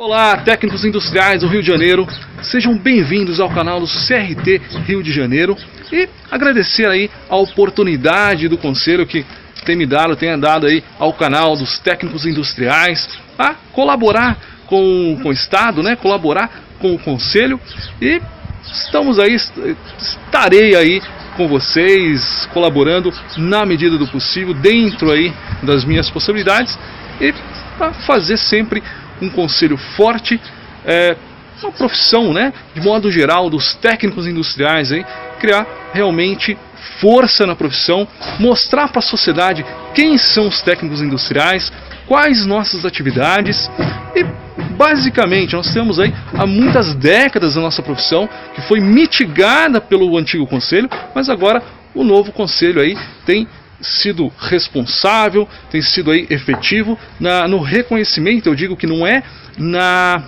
Olá, técnicos industriais do Rio de Janeiro, sejam bem-vindos ao canal do CRT Rio de Janeiro e agradecer aí a oportunidade do conselho que tenha dado aí ao canal dos técnicos industriais a colaborar com o Estado, né? Colaborar com o conselho e estarei aí com vocês colaborando na medida do possível, dentro aí das minhas possibilidades e para fazer sempre um conselho forte, uma profissão, né, de modo geral, dos técnicos industriais, aí, criar realmente força na profissão, mostrar para a sociedade quem são os técnicos industriais, quais nossas atividades e, basicamente, nós temos aí há muitas décadas a nossa profissão que foi mitigada pelo antigo conselho, mas agora o novo conselho aí tem sido responsável, tem sido aí efetivo no reconhecimento. Eu digo que não é na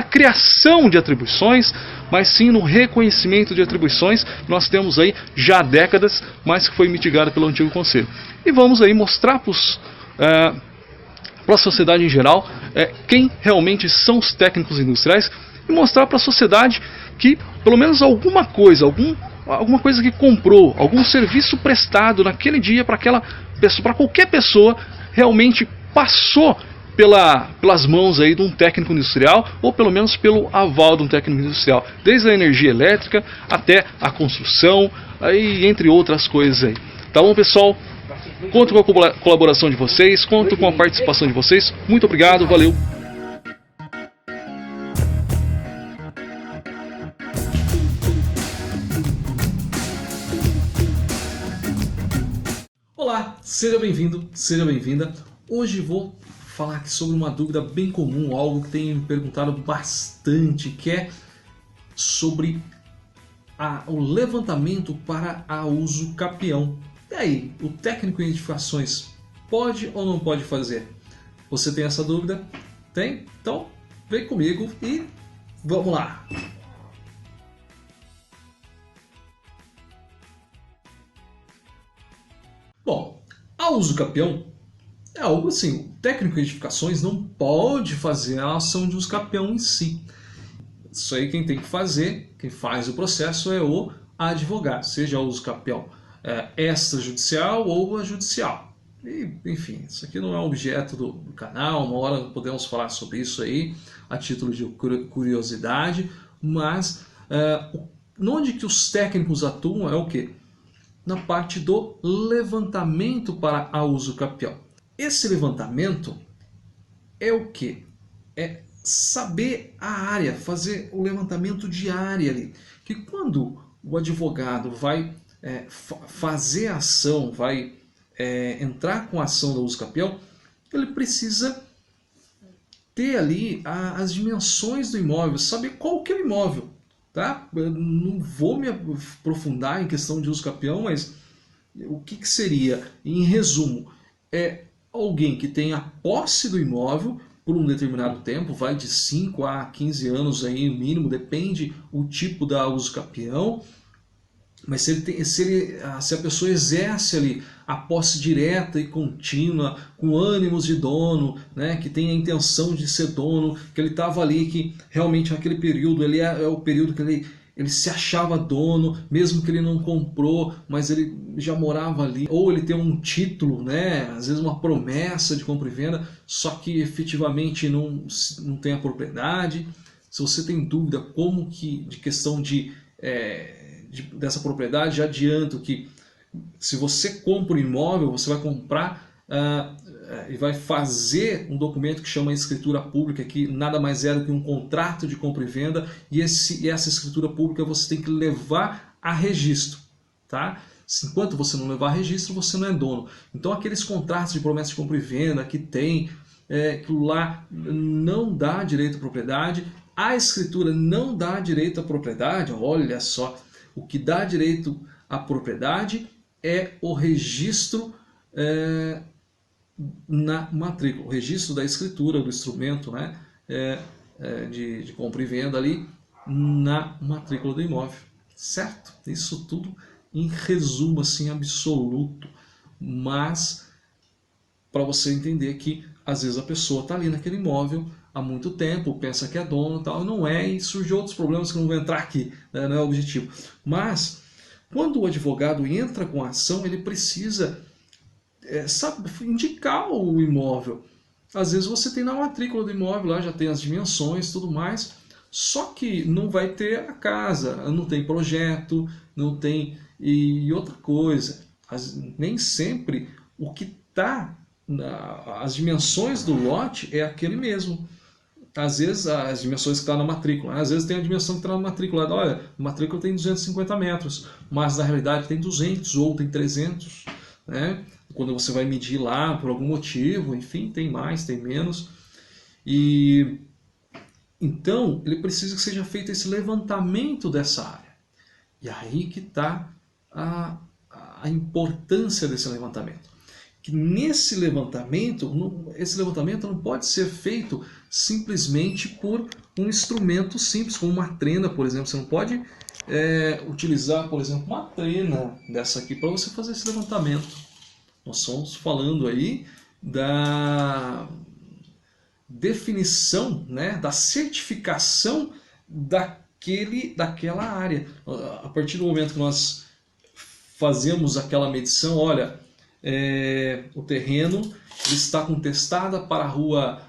criação de atribuições, mas sim no reconhecimento de atribuições que nós temos aí já há décadas, mas que foi mitigada pelo antigo conselho. E vamos aí mostrar para a sociedade em geral quem realmente são os técnicos industriais e mostrar para a sociedade que pelo menos alguma coisa que comprou, algum serviço prestado naquele dia para aquela pessoa, para qualquer pessoa, realmente passou pelas mãos aí de um técnico industrial, ou pelo menos pelo aval de um técnico industrial, desde a energia elétrica até a construção, aí, entre outras coisas aí. Tá bom, pessoal? Conto com a colaboração de vocês, conto com a participação de vocês. Muito obrigado, valeu! Olá, seja bem-vindo, seja bem-vinda. Hoje vou falar aqui sobre uma dúvida bem comum, algo que tem me perguntado bastante, que é sobre o levantamento para a uso capião. E aí, o técnico em edificações pode ou não pode fazer? Você tem essa dúvida? Tem? Então vem comigo e vamos lá! Bom, a uso capião é algo assim, o técnico em edificações não pode fazer a ação de uso capião em si. Isso aí quem tem que fazer, quem faz o processo é o advogado, seja o uso capião extrajudicial ou a judicial. E, enfim, isso aqui não é objeto do canal, uma hora podemos falar sobre isso aí, a título de curiosidade, mas onde que os técnicos atuam é o quê? Na parte do levantamento para a uso capião. Esse levantamento é o quê? É saber a área, fazer o levantamento de área ali. Que quando o advogado vai fazer a ação, vai entrar com a ação do uso capião, ele precisa ter ali as dimensões do imóvel, saber qual que é o imóvel. Tá? Eu não vou me aprofundar em questão de uso capião, mas o que seria? Em resumo, é alguém que tem a posse do imóvel por um determinado tempo, vai de 5 a 15 anos aí, no mínimo, depende o tipo da uso capião, mas se a pessoa exerce ali a posse direta e contínua, com ânimos de dono, né, que tem a intenção de ser dono, que ele estava ali, que realmente naquele período ele é o período que ele se achava dono, mesmo que ele não comprou, mas ele já morava ali, ou ele tem um título, né, às vezes uma promessa de compra e venda, só que efetivamente não tem a propriedade. Se você tem dúvida como que, de questão dessa propriedade, já adianto que se você compra um imóvel, você vai comprar e vai fazer um documento que chama escritura pública, que nada mais é do que um contrato de compra e venda, e essa escritura pública você tem que levar a registro, tá? Enquanto você não levar a registro, você não é dono. Então aqueles contratos de promessa de compra e venda que tem, aquilo lá não dá direito à propriedade, a escritura não dá direito à propriedade, olha só. O que dá direito à propriedade é o registro na matrícula, o registro da escritura do instrumento, né, de compra e venda ali na matrícula do imóvel, certo? Isso tudo em resumo assim absoluto, mas para você entender que às vezes a pessoa está ali naquele imóvel, há muito tempo, pensa que é dono e tal, não é, e surgem outros problemas que eu não vou entrar aqui, né? Não é o objetivo. Mas, quando o advogado entra com a ação, ele precisa sabe, indicar o imóvel. Às vezes você tem na matrícula do imóvel, lá já tem as dimensões e tudo mais, só que não vai ter a casa, não tem projeto, não tem... E outra coisa, nem sempre o que está, as dimensões do lote é aquele mesmo. Às vezes as dimensões que estão na matrícula, às vezes tem a dimensão que está na matrícula, olha, a matrícula tem 250 metros, mas na realidade tem 200 ou tem 300, né? Quando você vai medir lá por algum motivo, enfim, tem mais, tem menos. E então ele precisa que seja feito esse levantamento dessa área. E aí que está a importância desse levantamento. Que nesse levantamento, esse levantamento não pode ser feito simplesmente por um instrumento simples, como uma trena, por exemplo. Você não pode utilizar, por exemplo, uma trena dessa aqui para você fazer esse levantamento. Nós estamos falando aí da definição, né, da certificação daquela área. A partir do momento que nós fazemos aquela medição, olha, o terreno ele está com testada para a rua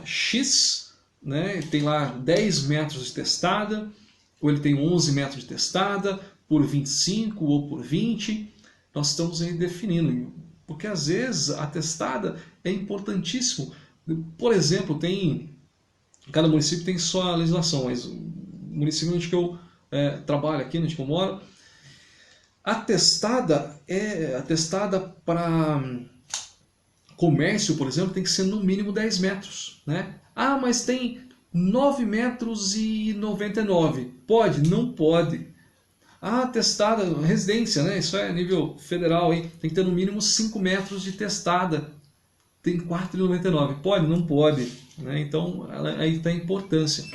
X, né, tem lá 10 metros de testada, ou ele tem 11 metros de testada, por 25 ou por 20, nós estamos aí definindo, porque às vezes a testada é importantíssimo. Por exemplo, cada município tem sua legislação, mas o município onde eu trabalho aqui, onde eu moro, a testada para comércio, por exemplo, tem que ser no mínimo 10 metros. Né? Ah, mas tem 9 metros e 99. Pode? Não pode. Ah, testada, residência, né? Isso é nível federal, hein? Tem que ter no mínimo 5 metros de testada. Tem 4,99. Pode? Não pode. Né? Então, aí está a importância.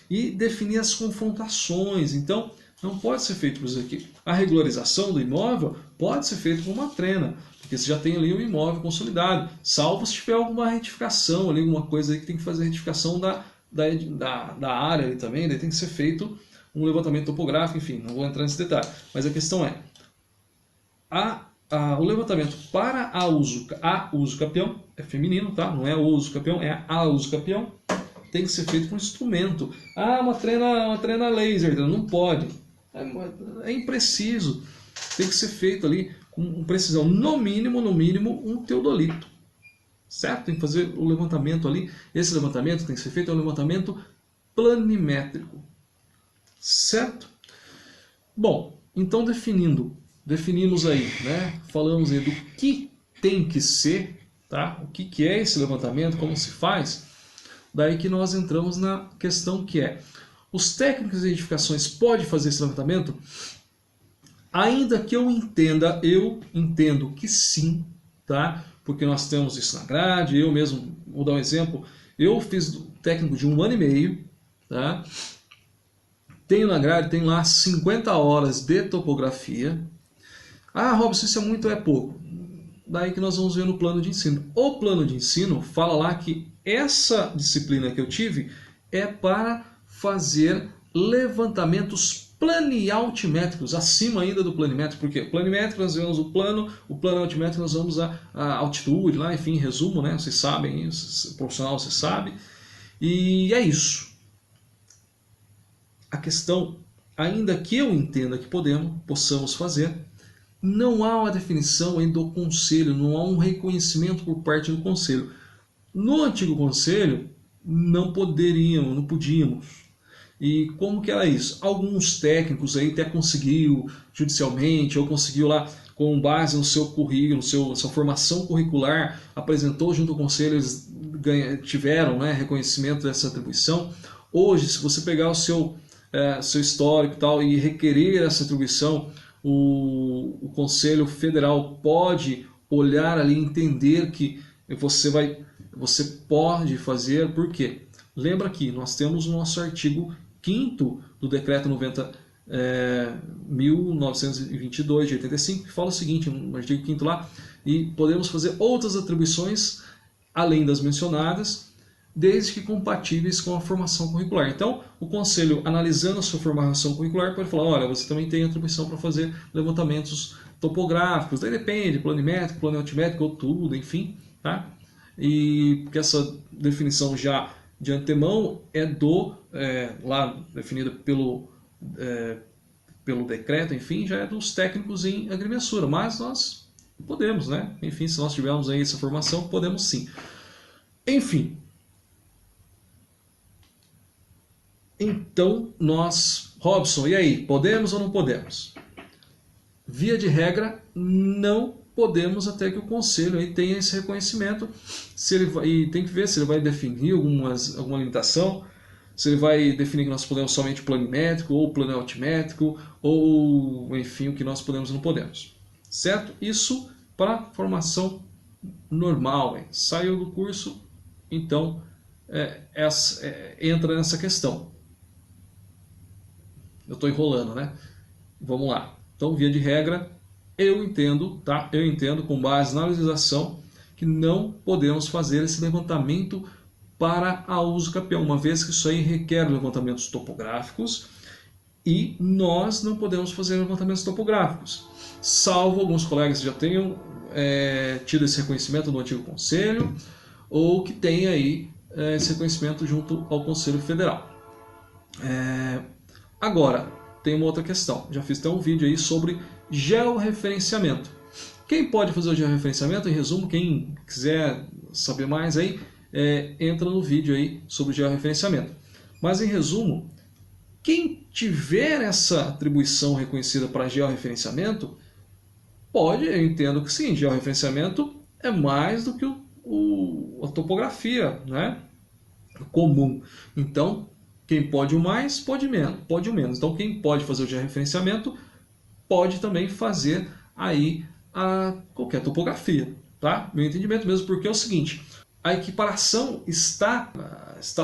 E definir as confrontações. Então, não pode ser feito por isso aqui. A regularização do imóvel pode ser feita com uma trena, porque você já tem ali um imóvel consolidado, salvo se tiver alguma retificação, ali, alguma coisa aí que tem que fazer retificação da área ali também, daí tem que ser feito um levantamento topográfico, enfim, não vou entrar nesse detalhe. Mas a questão é, o levantamento para a uso capião, é feminino, tá? Não é o uso capião, é a uso capião, tem que ser feito com instrumento. Ah, uma trena laser, não pode. É impreciso. Tem que ser feito ali com precisão. No mínimo, um teodolito. Certo? Tem que fazer o levantamento ali. Esse levantamento tem que ser feito um levantamento planimétrico. Certo? Bom, então definimos aí, né? Falamos aí do que tem que ser, tá? O que é esse levantamento, como se faz. Daí que nós entramos na questão que é: os técnicos de edificações podem fazer esse levantamento? Ainda que eu entendo que sim, tá? Porque nós temos isso na grade, eu mesmo, vou dar um exemplo, eu fiz técnico de 1 ano e meio, tá? Tenho na grade, tem lá 50 horas de topografia. Ah, Robson, isso é muito ou é pouco? Daí que nós vamos ver no plano de ensino. O plano de ensino fala lá que essa disciplina que eu tive é para fazer levantamentos planialtimétricos, acima ainda do planimétrico. Por quê? O planimétrico nós vemos o plano altimétrico nós vamos a altitude, lá, enfim, resumo, né? Vocês sabem, o profissional você sabe. E é isso. A questão, ainda que eu entenda que possamos fazer, não há uma definição ainda do conselho, não há um reconhecimento por parte do conselho. No antigo conselho, não podíamos. E como que era isso? Alguns técnicos aí até conseguiu judicialmente, ou conseguiu lá com base no seu currículo, sua formação curricular, apresentou junto ao conselho, eles tiveram, né, reconhecimento dessa atribuição. Hoje, se você pegar o seu histórico e tal e requerer essa atribuição, o Conselho Federal pode olhar ali e entender que você pode fazer. Por quê? Lembra que nós temos o nosso artigo 5º do Decreto 1922 de 85, que fala o seguinte, no artigo 5º lá, e podemos fazer outras atribuições além das mencionadas, desde que compatíveis com a formação curricular. Então, o conselho, analisando a sua formação curricular, pode falar, olha, você também tem atribuição para fazer levantamentos topográficos, daí depende, planimétrico, planialtimétrico, ou tudo, enfim, tá? E porque essa definição já de antemão lá definida pelo decreto, enfim, já é dos técnicos em agrimensura, mas nós podemos, né? Enfim, se nós tivermos aí essa formação, podemos sim. Enfim, então Robson, e aí, podemos ou não podemos? Via de regra, não podemos até que o conselho aí tenha esse reconhecimento. E tem que ver se ele vai definir alguma limitação, se ele vai definir que nós podemos somente planimétrico ou planialtimétrico, ou enfim, o que nós podemos e não podemos. Certo? Isso para formação normal. Saiu do curso, então entra nessa questão. Eu estou enrolando, né? Vamos lá. Então, via de regra, eu entendo, tá? Eu entendo, com base na legislação, que não podemos fazer esse levantamento para a uso capião, uma vez que isso aí requer levantamentos topográficos e nós não podemos fazer levantamentos topográficos, salvo alguns colegas que já tenham tido esse reconhecimento do antigo conselho ou que tenha aí esse reconhecimento junto ao Conselho Federal. Agora, tem uma outra questão. Já fiz até um vídeo aí sobre georreferenciamento. Quem pode fazer o georreferenciamento? Em resumo, quem quiser saber mais aí, entra no vídeo aí sobre georreferenciamento. Mas em resumo, quem tiver essa atribuição reconhecida para georreferenciamento, eu entendo que sim, georreferenciamento é mais do que a topografia, né? Comum. Então, quem pode o mais, pode o menos. Então, quem pode fazer o georreferenciamento, pode também fazer aí qualquer topografia, tá? Meu entendimento mesmo, porque é o seguinte, a equiparação está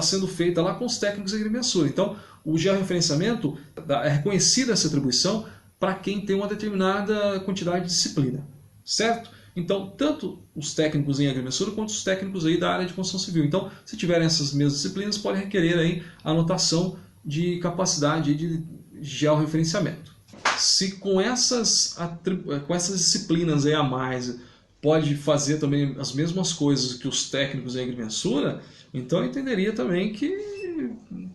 sendo feita lá com os técnicos de agrimensura. Então, o georreferenciamento é reconhecida essa atribuição para quem tem uma determinada quantidade de disciplina, certo? Então, tanto os técnicos em agrimensura quanto os técnicos aí da área de construção civil. Então, se tiverem essas mesmas disciplinas, pode requerer aí a anotação de capacidade de georreferenciamento. Se com essas disciplinas aí a mais pode fazer também as mesmas coisas que os técnicos em agrimensura, então eu entenderia também que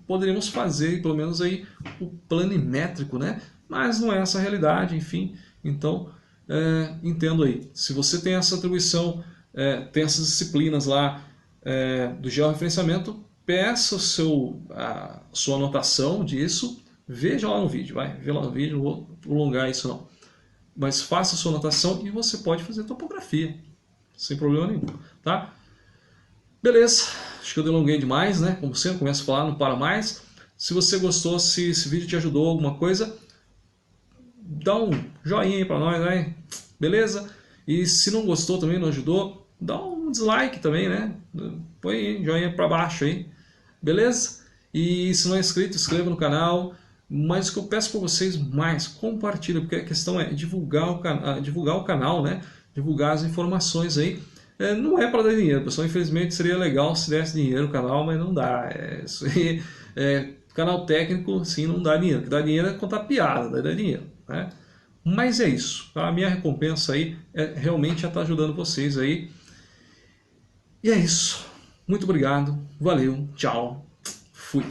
poderíamos fazer pelo menos aí o planimétrico, né? Mas não é essa a realidade, enfim. Então, entendo aí. Se você tem essa atribuição, tem essas disciplinas lá do georreferenciamento, peça a sua anotação disso, veja lá no vídeo, vê lá no vídeo, não vou prolongar isso não. Mas faça a sua anotação e você pode fazer topografia, sem problema nenhum, tá? Beleza, acho que eu delonguei demais, né? Como sempre, começo a falar, não para mais. Se você gostou, se esse vídeo te ajudou alguma coisa, dá um joinha aí pra nós, né? Beleza? E se não gostou também, não ajudou, dá um dislike também, né? Põe aí, joinha pra baixo aí, beleza? E se não é inscrito, inscreva no canal. Mas o que eu peço para vocês mais, compartilha, porque a questão é divulgar o canal, né? Divulgar as informações aí. Não é para dar dinheiro, pessoal. Infelizmente seria legal se desse dinheiro no canal, mas não dá. Isso aí, canal técnico, sim, não dá dinheiro. O que dá dinheiro é contar piada, daí dá dinheiro, né? Mas é isso. A minha recompensa aí realmente estar ajudando vocês aí. E é isso. Muito obrigado. Valeu. Tchau. Fui.